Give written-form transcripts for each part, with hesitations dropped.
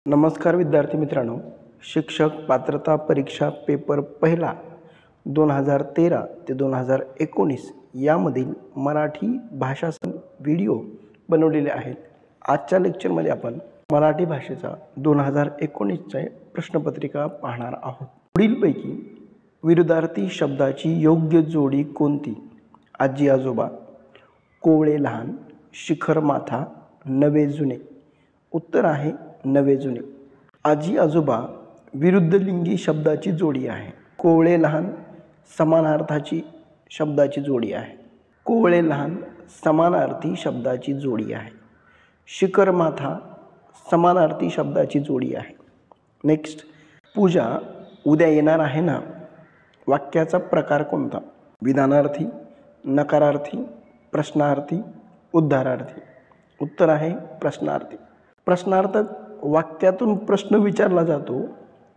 नमस्कार विद्यार्थी मित्रांनो, शिक्षक पात्रता परीक्षा पेपर पहिला 2013 ते 2019 यामधील मराठी भाषासन व्हिडिओ बनवलेले आहेत। आजच्या लेक्चरमध्ये आपण मराठी भाषेचा 2019चा प्रश्नपत्रिका पाहणार आहोत। पुढीलपैकी विरुद्धार्थी शब्दाची योग्य जोडी कोणती? आजी आजोबा, कोवळे लहान, शिखर माथा, नवे जुने। उत्तर आहे नवे जुने। आजी आजोबा विरुद्धलिंगी शब्दाची जोडी आहे। कोवळे लहान समानार्थाची शब्दाची जोडी आहे। कोवळे लहान समानार्थी शब्दाची जोडी आहे। शिखर माथा समानार्थी शब्दाची जोडी आहे। नेक्स्ट, पूजा उद्या येणार आहे ना? वाक्याचा प्रकार कोणता? विधानार्थी, नकारार्थी, प्रश्नार्थी, उद्गारार्थी। उत्तर आहे प्रश्नार्थी। प्रश्नार्थक वाक्यातून प्रश्न विचारला जातो,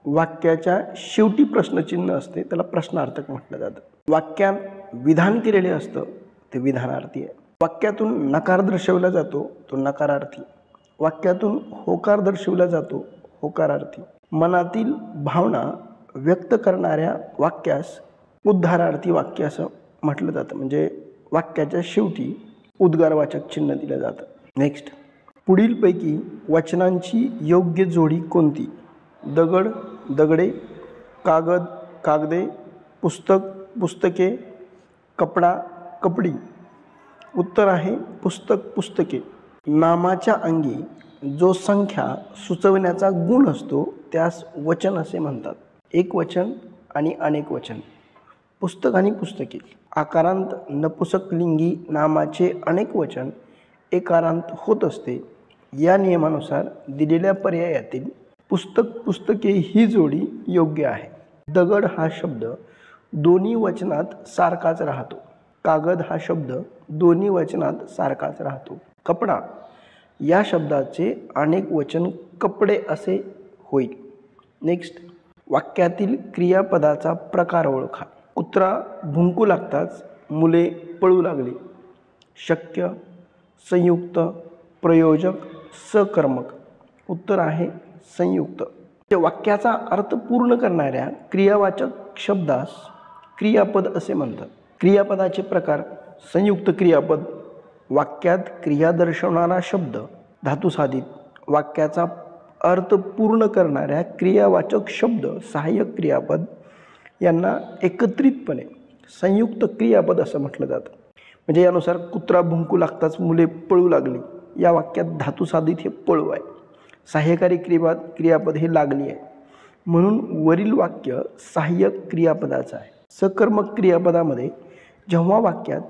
वाक्याच्या शेवटी प्रश्नचिन्ह असते, त्याला प्रश्नार्थक म्हटलं जातं। वाक्यात विधान केलेले असतं ते विधानार्थी आहे। वाक्यातून नकार दर्शवला जातो तो नकारार्थी। वाक्यातून होकार दर्शवला जातो होकारार्थी। मनातील भावना व्यक्त करणाऱ्या वाक्यास उद्गारार्थी वाक्य असं म्हटलं जातं, म्हणजे वाक्याच्या शेवटी उद्गारवाचक चिन्ह दिलं जातं। नेक्स्ट, पुढीलपैकी वचनांची योग्य जोडी कोणती? दगड दगडे, कागद कागदे, पुस्तक पुस्तके, कपडा कपडी। उत्तर आहे पुस्तक पुस्तके। नामाच्या अंगी जो संख्या सुचविण्याचा गुण असतो त्यास वचन असे म्हणतात। एक वचन आणि अनेक वचन। पुस्तक आणि पुस्तके। आकारांत नपुसकलिंगी नामाचे अनेक वचन एकारांत होत असते। या नियमानुसार दिलेल्या पर्यायातील पुस्तक पुस्तके ही जोडी योग्य आहे। दगड हा शब्द दोन्ही वचनात सारखाच राहतो। कागद हा शब्द दोन्ही वचनात सारखाच राहतो। कपडा या शब्दाचे अनेक वचन कपडे असे होईल। नेक्स्ट, वाक्यातील क्रियापदाचा प्रकार ओळखा। कुत्रा भुंकू लागताच मुले पळू लागली। शक्य, संयुक्त, प्रयोजक, सकर्मक। उत्तर आहे संयुक्त। वाक्याचा अर्थ पूर्ण करणाऱ्या क्रियावाचक शब्दास क्रियापद असे म्हणतात। क्रियापदाचे प्रकार: संयुक्त क्रियापद, वाक्यात क्रिया दर्शवणारा शब्द, धातुसाधित। वाक्याचा अर्थ पूर्ण करणाऱ्या क्रियावाचक शब्द, सहाय्यक क्रियापद यांना एकत्रितपणे संयुक्त क्रियापद असं म्हटलं जातं। म्हणजे यानुसार कुत्रा भुंकू लागताच मुले पळू लागली या वाक्यात धातुसाधित हे पळू आहे, सहाय्यकारी क्रियापद हे लागली आहे, म्हणून वरील वाक्य सहाय्यक क्रियापदाचं आहे। सकर्मक क्रियापदामध्ये जेव्हा वाक्यात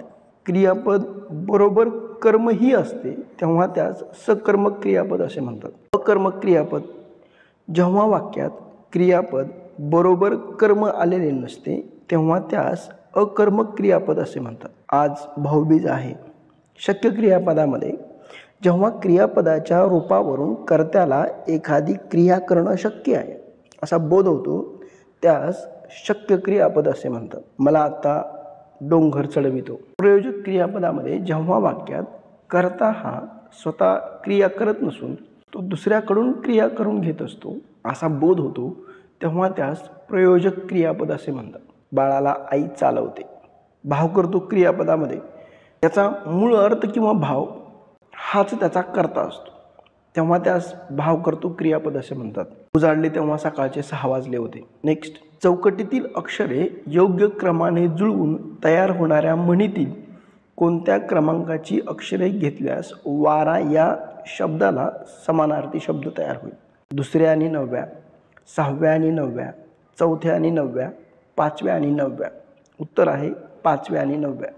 क्रियापद बरोबर कर्म ही असते तेव्हा त्यास सकर्मक क्रियापद असे म्हणतात। अकर्मक क्रियापद जेव्हा वाक्यात क्रियापद बरोबर कर्म आलेले नसते तेव्हा त्यास अकर्मक क्रियापद असे म्हणतात। आज भाऊबीज आहे। शक्य क्रियापदामध्ये जेव्हा क्रियापदाच्या रूपावरून कर्त्याला एखादी क्रिया करणं शक्य आहे असा बोध होतो त्यास शक्य क्रियापद असे म्हणतात। मला आता डोंगर चढवितो। प्रयोजक क्रियापदामध्ये जेव्हा वाक्यात कर्ता हा स्वतः क्रिया करत नसून तो दुसऱ्याकडून क्रिया करून घेत असतो असा बोध होतो तेव्हा त्यास प्रयोजक क्रियापद असे म्हणतात। बाळाला आई चालवते। भावकर्तृक क्रियापदामध्ये त्याचा मूळ अर्थ किंवा भाव हाच त्याचा कर्ता असतो तेव्हा त्यास भावकर्तृक क्रियापद असे म्हणतात। उजाडले तेव्हा सकाळचे 6 वाजले होते। नेक्स्ट, चौकटीतील अक्षरे योग्य क्रमाने जुळवून तयार होणाऱ्या म्हणीतील कोणत्या क्रमांकाची अक्षरे घेतल्यास वारा या शब्दाला समानार्थी शब्द तयार होईल? दुसऱ्या आणि नवव्या, 6व्या आणि 9व्या, 4थ्या आणि 9व्या, 5व्या आणि 9व्या। उत्तर आहे 5व्या आणि 9व्या।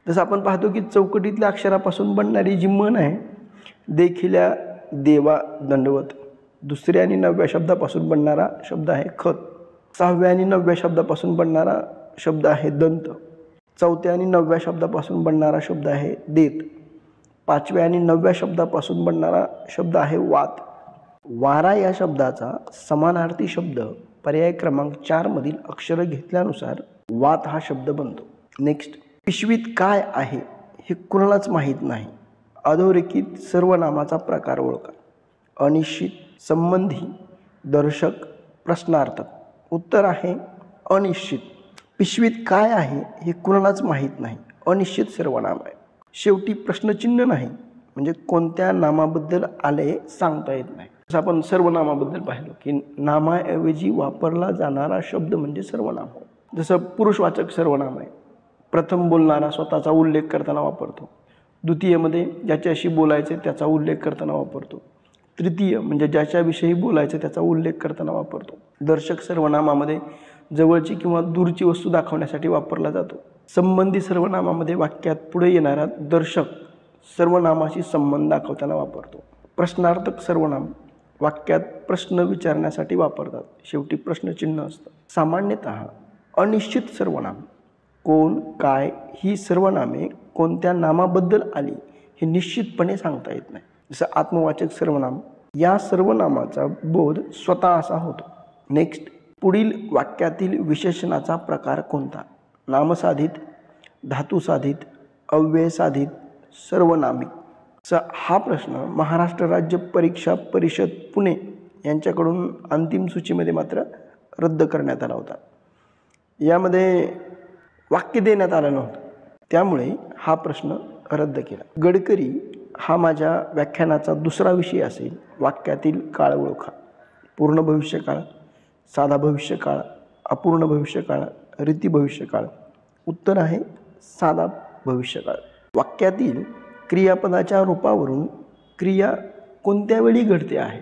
जसं आपण पाहतो की चौकटीतल्या अक्षरापासून बनणारी जी म्हण आहे, देखिल्या देवा दंडवत, दुसऱ्या आणि 9व्या शब्दापासून बनणारा शब्द आहे खत, 6व्या आणि 9व्या शब्दापासून बनणारा शब्द आहे दंत, 4थ्या आणि 9व्या शब्दापासून बनणारा शब्द आहे देत, 5व्या आणि 9व्या शब्दापासून बनणारा शब्द आहे वात। वारा या शब्दाचा समानार्थी शब्द पर्याय क्रमांक 4 मधील अक्षर घेतल्यानुसार वात हा शब्द बनतो। नेक्स्ट, पिशवीत काय आहे हे कुणालाच माहीत नाही। अधोरेखित सर्वनामाचा प्रकार ओळखा। अनिश्चित, संबंधी, दर्शक, प्रश्नार्थक। उत्तर आहे अनिश्चित। पिशवीत काय आहे हे कुणालाच माहीत नाही, अनिश्चित सर्वनाम आहे। शेवटी प्रश्नचिन्ह नाही, म्हणजे कोणत्या नामाबद्दल आले सांगता येत नाही। जसं आपण सर्वनामाबद्दल पाहिलं की नामाऐवजी वापरला जाणारा शब्द म्हणजे सर्वनाम हो। जसं पुरुषवाचक सर्वनाम आहे, प्रथम बोलणारा स्वतःचा उल्लेख करताना वापरतो, द्वितीयमध्ये ज्याच्याशी बोलायचे त्याचा उल्लेख करताना वापरतो, तृतीय म्हणजे ज्याच्याविषयी बोलायचे त्याचा उल्लेख करताना वापरतो। दर्शक सर्वनामामध्ये जवळची किंवा दूरची वस्तू दाखवण्यासाठी वापरला जातो। संबंधी सर्वनामामध्ये वाक्यात पुढे येणारा दर्शक सर्वनामाशी संबंध दाखवताना वापरतो। प्रश्नार्थक सर्वनाम वाक्यात प्रश्न विचारण्यासाठी वापरतात, शेवटी प्रश्नचिन्ह असतं। सामान्यतः अनिश्चित सर्वनाम कोण, काय ही सर्वनामे कोणत्या नामाबद्दल आली हे निश्चितपणे सांगता येत नाही। जसं आत्मवाचक सर्वनाम, या सर्वनामाचा बोध स्वतः असा होतो। नेक्स्ट, पुढील वाक्यातील विशेषणाचा प्रकार कोणता? नामसाधित, धातुसाधित, अव्ययसाधित, सर्वनामिक। हा प्रश्न महाराष्ट्र राज्य परीक्षा परिषद पुणे यांच्याकडून अंतिम सूचीमध्ये मात्र रद्द करण्यात आला होता। यामध्ये वाक्य देण्यात आलं नव्हतं, त्यामुळे हा प्रश्न रद्द केला। गडकरी हा माझ्या व्याख्यानाचा दुसरा विषय असेल। वाक्यातील काळ ओळखा। पूर्ण भविष्यकाळ, साधा भविष्यकाळ, अपूर्ण भविष्यकाळ, रीती भविष्यकाळ। उत्तर आहे साधा भविष्यकाळ। वाक्यातील क्रियापदाच्या रूपावरून क्रिया कोणत्या वेळी घडते आहे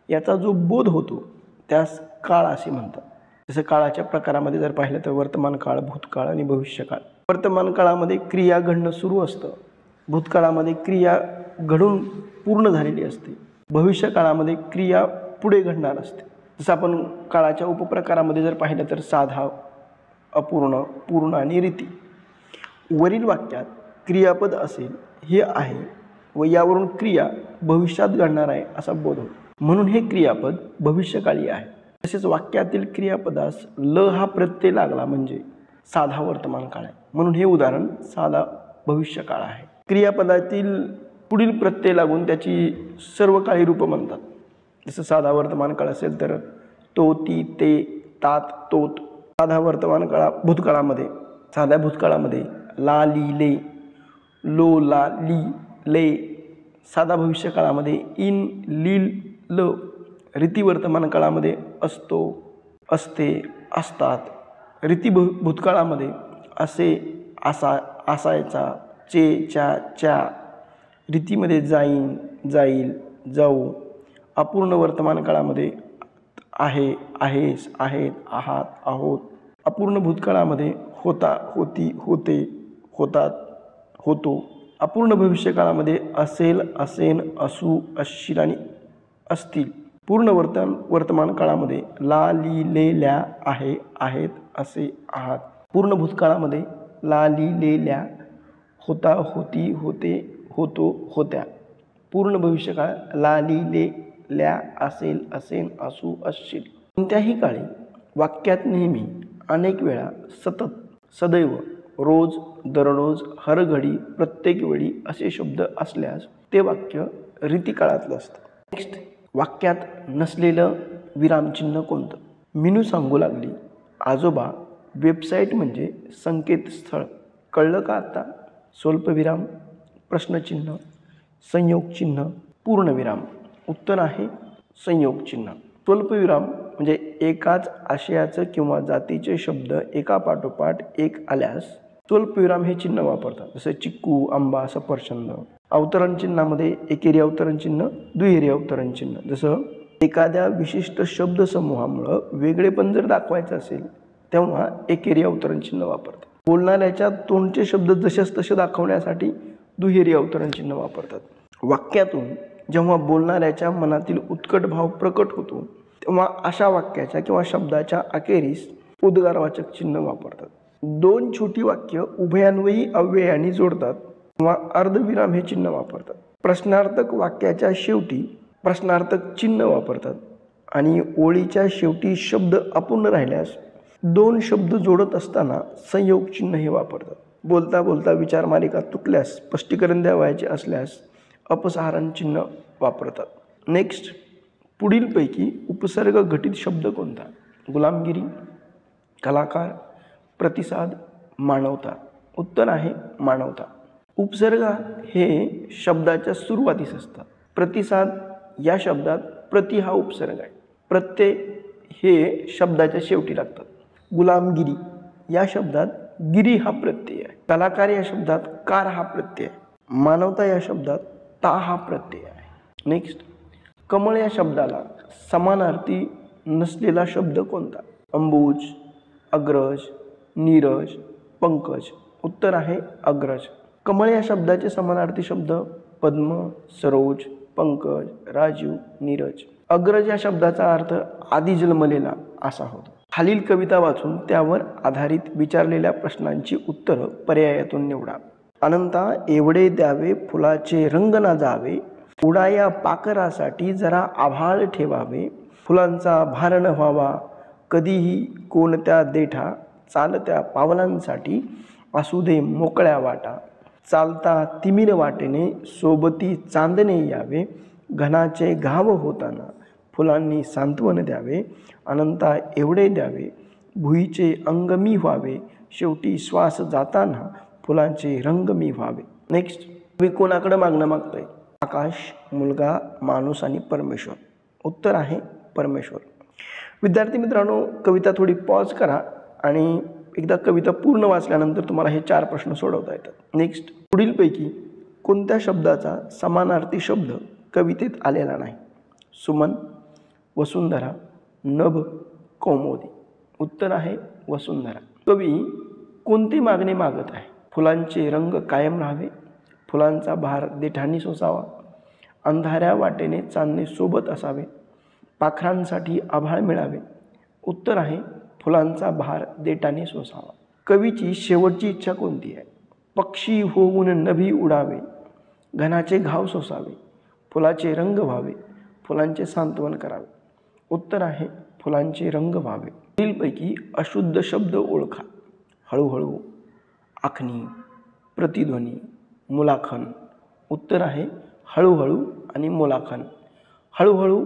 याचा जो बोध होतो त्यास काळ असे म्हणतात। जसं काळाच्या प्रकारामध्ये जर पाहिलं तर वर्तमान काळ, भूतकाळ आणि भविष्यकाळ। वर्तमान काळामध्ये क्रिया घडणं सुरू असतं, भूतकाळामध्ये क्रिया घडून पूर्ण झालेली असते, भविष्यकाळामध्ये क्रिया पुढे घडणार असते। जसं आपण काळाच्या उपप्रकारामध्ये जर पाहिलं तर साधा, अपूर्ण, पूर्ण आणि रीती। वरील वाक्यात क्रियापद असेल हे आहे व यावरून क्रिया भविष्यात घडणार आहे असा बोध होतो, म्हणून हे क्रियापद भविष्यकाळी आहे। तसेच वाक्यातील क्रियापदास ल हा प्रत्यय लागला म्हणजे साधा वर्तमान काळ आहे, म्हणून हे उदाहरण साधा भविष्यकाळ आहे। क्रियापदातील पुढील प्रत्यय लागून त्याची सर्व काही रूपं म्हणतात। जसं साधा वर्तमान काळ असेल तर तो, ती, ते, तात, तोत। साधा वर्तमान भूतकाळामध्ये, साध्या भूतकाळामध्ये ला, ली, ले, लो, ला, ली, ले। साधा भविष्यकाळामध्ये इन, लील, ल। रीती वर्तमान काळामध्ये असतो, असते, असतात। रीती भूतकाळामध्ये असे, असा, असायचा, चे, च्या, च्या। रीतीमध्ये जाईन, जाईल, जाऊ। अपूर्ण वर्तमान काळामध्ये आहे, आहेस, आहेत, आहात, आहोत। अपूर्ण भूतकाळामध्ये होता, होती, होते, होतात, होतो। अपूर्ण भविष्यकाळामध्ये असेल, असेन, असू, असशील आणि असतील। पूर्ण वर्तमान काळामध्ये ला, ली, ले, ल्या, आहे, आहेत, असे, आहात। पूर्ण भूतकाळामध्ये ला, ली, ले, ल्या, होता, होती, होते, होतो, होत्या। पूर्ण भविष्यकाळ ला, ली, ले, ल्या, असेल, असेन, असू, असशील। कोणत्याही काळी वाक्यात नेहमी, अनेक वेळा, सतत, सदैव, रोज, दररोज, हरघडी, प्रत्येक वेळी असे शब्द असल्यास ते वाक्य रीतिकाळातलं असतं। नेक्स्ट, वाक्यात नसलेलं विरामचिन्ह कोणतं? मीनू सांगू लागली, आजोबा, वेबसाईट म्हणजे संकेतस्थळ। कळलं का आता? स्वल्पविराम, प्रश्नचिन्ह, संयोगचिन्ह, पूर्णविराम। उत्तर आहे संयोगचिन्ह। स्वल्पविराम म्हणजे एकाच आशयाचं किंवा जातीचे शब्द एका पाठोपाठ एक आल्यास स्वल्पविराम हे चिन्ह वापरतात। जसं चिक्कू, आंबा, सफरचंद। अवतरण चिन्हामध्ये एकेरी अवतरण चिन्ह, दुहेरी अवतरण चिन्ह। जसं एखाद्या विशिष्ट शब्दसमूहामुळं वेगळेपण जर दाखवायचं असेल तेव्हा एकेरी अवतरण चिन्ह वापरतात। बोलणाऱ्याच्या तोंडचे शब्द जसेच तसे दाखवण्यासाठी दुहेरी अवतरण चिन्ह वापरतात। वाक्यातून जेव्हा बोलणाऱ्याच्या मनातील उत्कट भाव प्रकट होतो तेव्हा अशा वाक्याच्या किंवा शब्दाच्या अखेरीस उद्गारवाचक चिन्ह वापरतात। दोन छोटी वाक्य उभयान्वयी अव्ययाने जोडतात किंवा अर्धविराम हे चिन्ह वापरतात। प्रश्नार्थक वाक्याच्या शेवटी प्रश्नार्थक चिन्ह वापरतात आणि ओळीच्या शेवटी शब्द अपूर्ण राहिल्यास दोन शब्द जोडत असताना संयोग चिन्ह हे वापरतात। बोलता बोलता विचारमालिका तुटल्यास स्पष्टीकरण द्यावयाचे असल्यास अपसारण चिन्ह वापरतात। नेक्स्ट, पुढीलपैकी उपसर्ग घटित शब्द कोणता? गुलामगिरी, कलाकार, प्रतिसाद, मानवता. उत्तर आहे मानवता. उपसर्ग हे शब्दाच्या सुरुवातीस असतात. प्रतिसाद या शब्दात प्रति हा उपसर्ग आहे. प्रत्यय हे शब्दाच्या शेवटी लागतात. गुलामगिरी या शब्दात गिरी हा प्रत्यय आहे. कलाकार या शब्दात कार हा प्रत्यय आहे. मानवता या शब्दात ता हा प्रत्यय आहे. नेक्स्ट, कमळ या शब्दाला समानार्थी नसलेला शब्द कोणता? अंबुज, अग्रज, नीरज, पंकज. उत्तर आहे अग्रज. कमळ या शब्दाचे समानार्थी शब्द पद्म, सरोज, पंकज, राजीव, नीरज. अग्रज या शब्दाचा अर्थ आधी जन्मलेला असा होतो. खालील कविता वाचून त्यावर आधारित विचारलेल्या प्रश्नांची उत्तरं पर्यायातून निवडा. अनंता एवढे द्यावे फुलाचे रंग ना जावे, उडाया पाकरासाठी जरा आभाळ ठेवावे, फुलांचा भार न व्हावा कधीही कोणत्या देठा, चालत्या पावलांसाठी असू दे मोकळ्या वाटा, चालता तिमिर वाटेने सोबती चांदणे यावे, घनाचे घाव होताना फुलांनी सांत्वन द्यावे, अनंता एवढे द्यावे भुईचे अंग मी व्हावे, शेवटी श्वास जाताना फुलांचे रंग मी व्हावे. नेक्स्ट, तुम्ही कोणाकडे मागणं मागताय? आकाश, मुलगा, माणूस आणि परमेश्वर. उत्तर आहे परमेश्वर. विद्यार्थी मित्रांनो, कविता थोडी पॉज करा आणि एकदा कविता पूर्ण वाचल्यानंतर तुम्हाला हे 4 प्रश्न सोडवता येतात. नेक्स्ट, पुढीलपैकी कोणत्या शब्दाचा समानार्थी शब्द कवितेत आलेला नाही? सुमन, वसुंधरा, नभ, कौमुदी. उत्तर आहे वसुंधरा. कवी कोणती मागणी मागत आहे? फुलांचे रंग कायम राहावे, फुलांचा भार देठांनी सोसावा, अंधाऱ्या वाटेने चांदणे सोबत असावे, पाखरांसाठी आभाळ मिळावे. उत्तर आहे फुलांचा भार देठाने सोसावा. कवीची शेवटची इच्छा कोणती आहे? पक्षी होऊन नभी उडावे, घनाचे घाव सोसावे, फुलाचे रंग व्हावे, फुलांचे सांत्वन करावे. उत्तर आहे फुलांचे रंग व्हावे. पुढीलपैकी अशुद्ध शब्द ओळखा. हळूहळू, आखणी, प्रतिध्वनी, मुलाखन. उत्तर आहे हळूहळू आणि मुलाखन. हळूहळू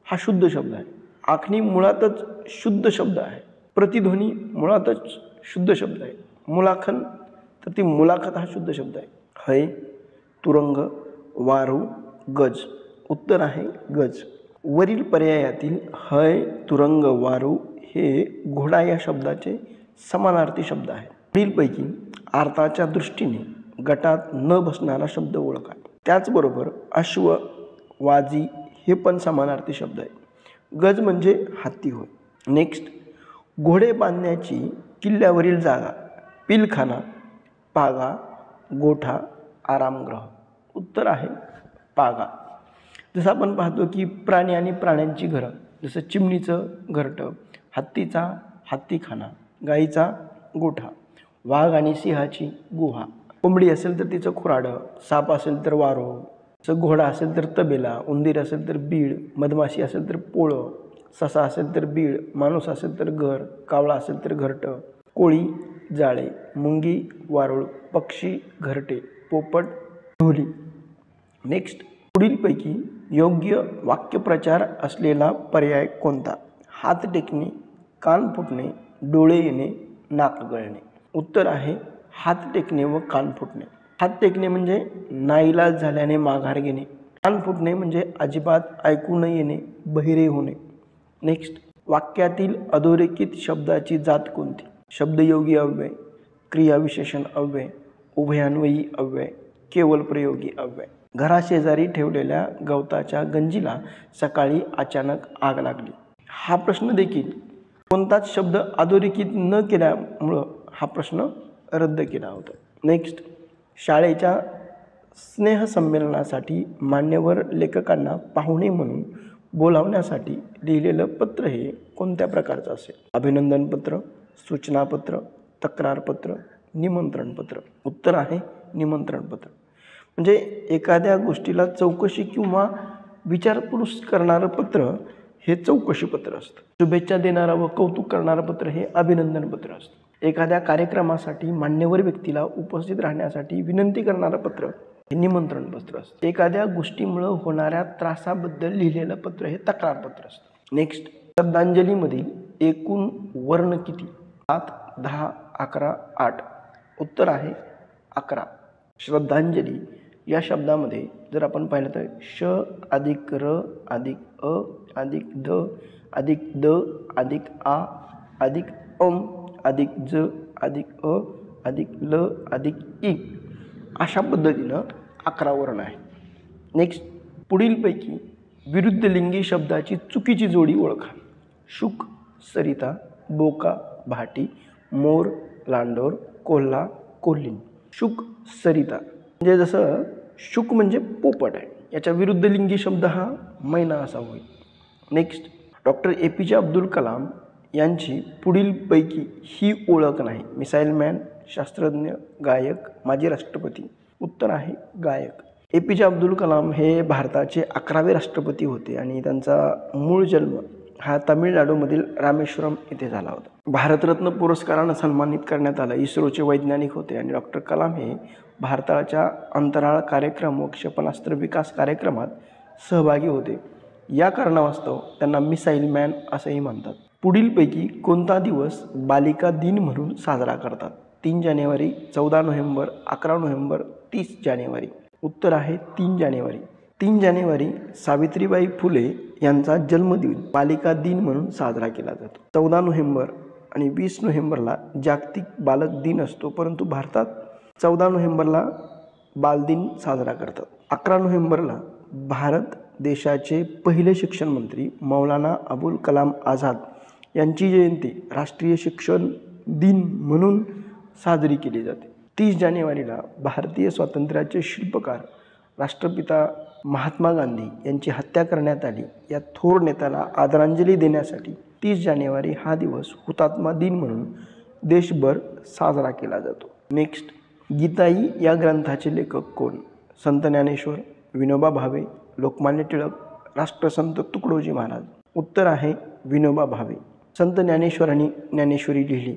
हा शुद्ध शब्द आहे. आखणी मुळातच शुद्ध शब्द आहे. प्रतिध्वनी मुळातच शुद्ध शब्द आहे. मुलाखन तर ती मुलाखत हा शुद्ध शब्द आहे. हय, तुरंग, वारू, गज. उत्तर आहे गज. वरील पर्यायातील हय, तुरंग, वारू हे घोडा या शब्दाचे समानार्थी शब्द आहेत. पुढीलपैकी अर्थाच्या दृष्टीने गटात न बसणारा शब्द ओळखा. त्याचबरोबर अश्व, वाजी हे पण समानार्थी शब्द आहे. गज म्हणजे हत्ती होय. नेक्स्ट, घोडे बांधण्याची किल्ल्यावरील जागा. पिलखाना, पागा, गोठा, आरामगृह. उत्तर आहे पागा. जसं आपण पाहतो की प्राणी आणि प्राण्यांची घरं, जसं चिमणीचं घरटं, हत्तीचा हत्तीखाना, गाईचा गोठा, वाघ आणि सिंहाची गुहा, कोंबडी असेल तर तिचं खुराडं, साप असेल तर वारो, घोडा असेल तर तबेला, उंदीर असेल तर बीड, मधमाशी असेल तर पोळं, ससा असेल तर बीड, माणूस असेल तर घर, कावळा असेल तर घरटं, कोळी जाळे, मुंगी वारुळ, पक्षी घरटे, पोपट ढोली. नेक्स्ट, पुढीलपैकी योग्य वाक्यप्रचार असलेला पर्याय कोणता? हात टेकणे, कान फुटणे, डोळे येणे, नाक गळणे. उत्तर आहे हात टेकणे व कान फुटणे. हात टेकणे म्हणजे नाईलाज झाल्याने माघार घेणे. कान फुटणे म्हणजे अजिबात ऐकू न येणे, बहिरे होणे. नेक्स्ट, वाक्यातील अधोरेखित शब्दाची जात कोणती? शब्दयोगी अव्यय, क्रियाविशेषण अव्यय, उभयान्वयी अव्यय, केवल प्रयोगी अव्यय. घराशेजारी ठेवलेल्या गवताच्या गंजीला सकाळी अचानक आग लागली. हा प्रश्न देखील कोणताच शब्द अधोरेखित न केल्यामुळं हा प्रश्न रद्द केला होता. नेक्स्ट, शाळेच्या स्नेहसंमेलनासाठी मान्यवर लेखकांना पाहुणे म्हणून बोलावण्यासाठी लिहिलेलं पत्र हे कोणत्या प्रकारचं असेल? अभिनंदनपत्र, सूचनापत्र, तक्रारपत्र, निमंत्रणपत्र. उत्तर आहे निमंत्रणपत्र. म्हणजे एखाद्या गोष्टीला चौकशी किंवा विचारपूस करणारं पत्र हे चौकशी पत्र असतं. शुभेच्छा देणारं व कौतुक करणारं पत्र हे अभिनंदनपत्र असतं. एखाद्या कार्यक्रमासाठी मान्यवर व्यक्तीला उपस्थित राहण्यासाठी विनंती करणारं पत्र हे निमंत्रण पत्र असतं. एखाद्या गोष्टीमुळे होणाऱ्या त्रासाबद्दल लिहिलेलं पत्र हे तक्रारपत्र असतं. नेक्स्ट, श्रद्धांजलीमधील एकूण वर्ण किती? 7, 10, 11, 8. उत्तर आहे 11. श्रद्धांजली या शब्दामध्ये जर आपण पाहिलं तर श अधिक र अधिक अ अधिक ध अधिक द अधिक आ अधिक अधिक ज अधिक अ अधिक ल अधिक इ अशा पद्धतीनं 11 वर्ण आहे. नेक्स्ट, पुढीलपैकी विरुद्धलिंगी शब्दाची चुकीची जोडी ओळखा. शुक, सरिता, बोका, भाटी, मोर, लांडोर, कोल्हा, कोल्हीन. शुक, सरिता म्हणजे जसं शुक म्हणजे पोपट आहे, याच्या विरुद्धलिंगी शब्द हा मैना असा होईल. Next, doctor APJ Abdul Kalam यांची पुढीलपैकी ही ओळख नाही. मिसाईल मॅन, शास्त्रज्ञ, गायक, माजी राष्ट्रपती. उत्तर आहे गायक. APJ अब्दुल कलाम हे भारताचे 11वे राष्ट्रपती होते आणि त्यांचा मूळ जन्म हा तामिळनाडूमधील रामेश्वरम येथे झाला होता. भारतरत्न पुरस्कारानं सन्मानित करण्यात आलं. इस्रोचे वैज्ञानिक होते आणि डॉक्टर कलाम हे भारताच्या अंतराळ कार्यक्रम व क्षेपणास्त्र विकास कार्यक्रमात सहभागी होते. या कारणास्तव त्यांना मिसाईल मॅन असंही म्हणतात. पुढीलपैकी कोणता दिवस बालिका दिन म्हणून साजरा करतात? 3 जानेवारी, 14 नोव्हेंबर, 11 नोव्हेंबर, 30 जानेवारी. उत्तर आहे 3 जानेवारी. 3 जानेवारी सावित्रीबाई फुले यांचा जन्मदिन बालिका दिन म्हणून साजरा केला जातो. 14 नोव्हेंबर आणि 20 नोव्हेंबरला जागतिक बालक दिन असतो, परंतु भारतात 14 नोव्हेंबरला बालदिन साजरा करतात. 11 नोव्हेंबरला भारत देशाचे पहिले शिक्षण मंत्री मौलाना अबुल कलाम आझाद यांची जयंती राष्ट्रीय शिक्षण दिन म्हणून साजरी केली जाते. 30 जानेवारीला भारतीय स्वातंत्र्याचे शिल्पकार राष्ट्रपिता महात्मा गांधी यांची हत्या करण्यात आली. या थोर नेत्याला आदरांजली देण्यासाठी 30 जानेवारी हा दिवस हुतात्मा दिन म्हणून देशभर साजरा केला जातो. नेक्स्ट, गीताई या ग्रंथाचे लेखक कोण? संत ज्ञानेश्वर, विनोबा भावे, लोकमान्य टिळक, राष्ट्रसंत तुकडोजी महाराज. उत्तर आहे विनोबा भावे. संत ज्ञानेश्वरांनी ज्ञानेश्वरी लिहिली,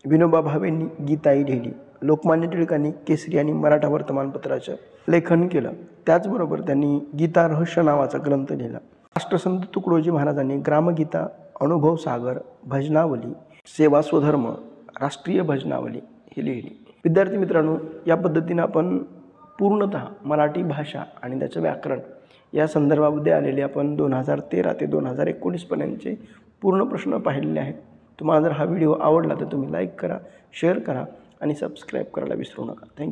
विनोबा भावेंनी गीताई लिहिली, लोकमान्य टिळकांनी केसरी आणि मराठा वर्तमानपत्राचं लेखन केलं. त्याचबरोबर त्यांनी गीता रहस्य नावाचा ग्रंथ लिहिला. राष्ट्रसंत तुकडोजी महाराजांनी ग्रामगीता, अनुभव सागर, भजनावली, सेवा स्वधर्म, राष्ट्रीय भजनावली ही लिहिली. विद्यार्थी मित्रांनो, या पद्धतीनं आपण पूर्णतः मराठी भाषा आणि त्याचं व्याकरण या संदर्भामध्ये आलेले आपण 2013 ते 2019 पर्यंतचे पूर्ण प्रश्न पाहिलेले आहेत. तुम्हाला जर हा व्हिडिओ आवडला तर तुम्ही लाईक करा, शेअर करा आणि सबस्क्राईब करायला विसरू नका. थँक्यू.